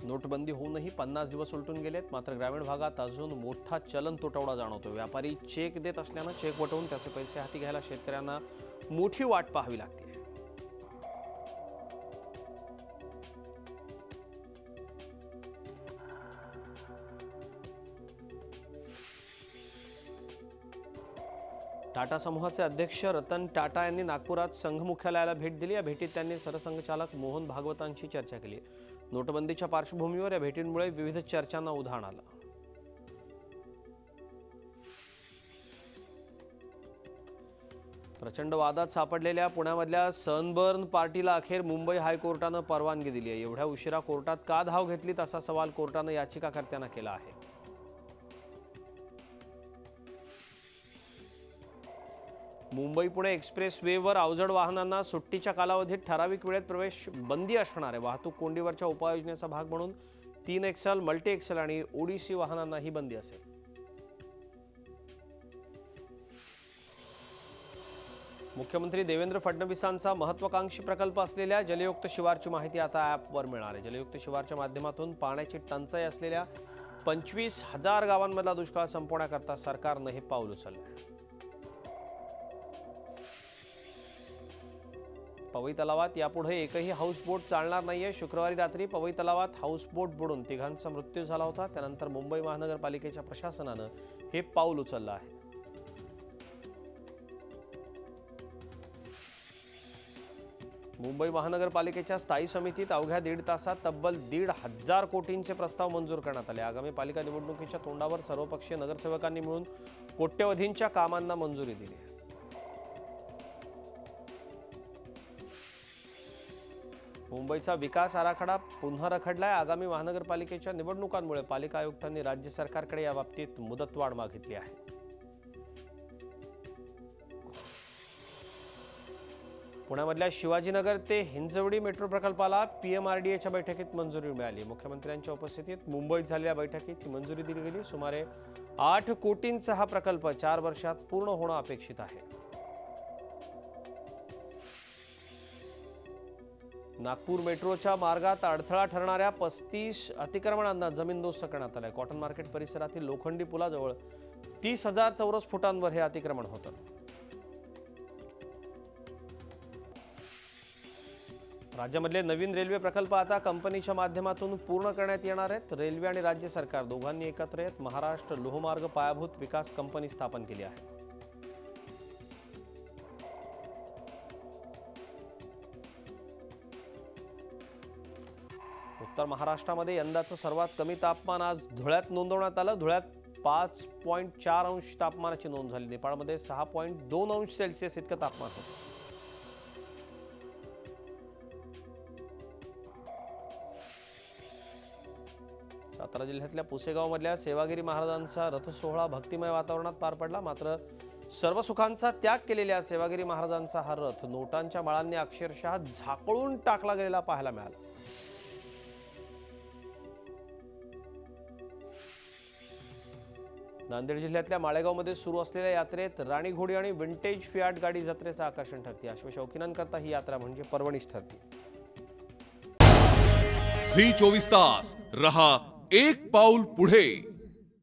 नोटबंदी होऊनही 50 दिवस उलटून गेलेत, मात्र ग्रामीण भागात अजून मोठा चलन तुटवडा जाणवतो। व्यापारी चेक देत असल्यानं चेक वटवून त्याचे पैसे हाती घ्यायला शेतकऱ्यांना मोठी वाट पाहावी लागते। टाटा समूहाचे अध्यक्ष रतन टाटा यांनी नागपुरात संघ मुख्यालयाला भेट दिली। या भेटीत त्यांनी सरसंघचालक मोहन भागवतांशी चर्चा केली। नोटबंदीच्या पार्श्वभूमीवर या भेटींमुळे विविध चर्चांना उधाण आलं। प्रचंड वादात सापडलेल्या पुण्यामधल्या सनबर्न पार्टीला अखेर मुंबई हायकोर्टानं परवानगी दिली आहे। एवढ्या उशिरा कोर्टात का धाव घेतलीत असा सवाल कोर्टानं याचिकाकर्त्यांना केला आहे। मुंबई पुणे एक्सप्रेस वेवर अवजड वाहनांना सुट्टीच्या कालावधीत ठराविक वेळेत प्रवेश बंदी असणार आहे। वाहतूक कोंडीवरच्या उपाययोजनेचा भाग म्हणून 3 एक्सेल, मल्टी एक्सेल आणि ओडीसी वाहनांना ही बंदी असेल। मुख्यमंत्री देवेंद्र फडणवीसांचा महत्त्वाकांक्षी प्रकल्प असलेल्या जलयुक्त शिवारची माहिती आता ॲपवर मिळणार आहे। जलयुक्त शिवारच्या माध्यमातून पाण्याची टंचाई असलेल्या 25,000 गावांमधला दुष्काळ संपवण्याकरता सरकारनं हे पाऊल उचललं आहे। पवई तलावात यापुढे एकही हाऊसबोट चालणार नाहीये। शुक्रवारी रात्री पवई तलावात हाऊसबोट बुडून 3घांचा मृत्यू झाला होता। त्यानंतर मुंबई महानगरपालिकेच्या प्रशासनानं हे पाऊल उचललं आहे। मुंबई महानगरपालिकेच्या स्थायी समितीत अवघ्या 1.5 तासात तब्बल 1,500 कोटींचे प्रस्ताव मंजूर करण्यात आले। आगामी पालिका निवडणुकीच्या तोंडावर सर्वपक्षीय नगरसेवकांनी मिळून कोट्यवधींच्या कामांना मंजुरी दिली आहे। मुंबईचा विकास आराखडा पुन्हा रखडलाय। आगामी महानगरपालिकेच्या निवडणुकांमुळे पालिका आयुक्तांनी राज्य सरकारकडे याबाबतीत मुदतवाढ मागितली आहे। पुण्यामधल्या शिवाजीनगर ते हिंजवडी मेट्रो प्रकल्पाला पीएमआरडीएच्या बैठकीत मंजुरी मिळाली। मुख्यमंत्र्यांच्या उपस्थितीत मुंबईत झालेल्या बैठकीत ही मंजुरी दिली गेली। सुमारे 8 कोटींचा हा प्रकल्प 4 वर्षात पूर्ण होणं अपेक्षित आहे। नागपूर मेट्रोच्या मार्गात अडथळा ठरणाऱ्या 35 अतिक्रमणांना जमीनदोस्त करण्यात आलंय। कॉटन मार्केट परिसरातील लोखंडी पुलाजवळ 30,000 चौरस फुटांवर हे अतिक्रमण होतं। राज्यामधले नवीन रेल्वे प्रकल्प आता कंपनीच्या माध्यमातून पूर्ण करण्यात येणार आहेत। रेल्वे आणि राज्य सरकार दोघांनी एकत्र येत महाराष्ट्र लोहमार्ग पायाभूत विकास कंपनी स्थापन केली आहे। उत्तर महाराष्ट्रामध्ये यंदाचं सर्वात कमी तापमान आज धुळ्यात नोंदवण्यात आलं। धुळ्यात 5.4 अंश तापमानाची नोंद झाली। नेपाळमध्ये 6.2 अंश सेल्सिअस इतकं तापमान होतं। सातारा जिल्ह्यातल्या पुसेगावमधल्या सेवागिरी महाराजांचा रथसोहळा भक्तिमय वातावरणात पार पडला। मात्र सर्व सुखांचा त्याग केलेल्या सेवागिरी महाराजांचा हा रथ नोटांच्या माळांनी अक्षरशः झाकळून टाकला गेलेला पाहायला मिळाला। नांदेड जिल्ह्यातल्या माळेगावमध्ये सुरू असलेल्या यात्रेत राणी घोडी आणि विंटेज फियाट गाडी जत्रेचं आकर्षण ठरते। अश्वशौकीनांकरता ही यात्रा म्हणजे पर्वणीच ठरते। झी 24 तास रहा एक पाऊल पुढे।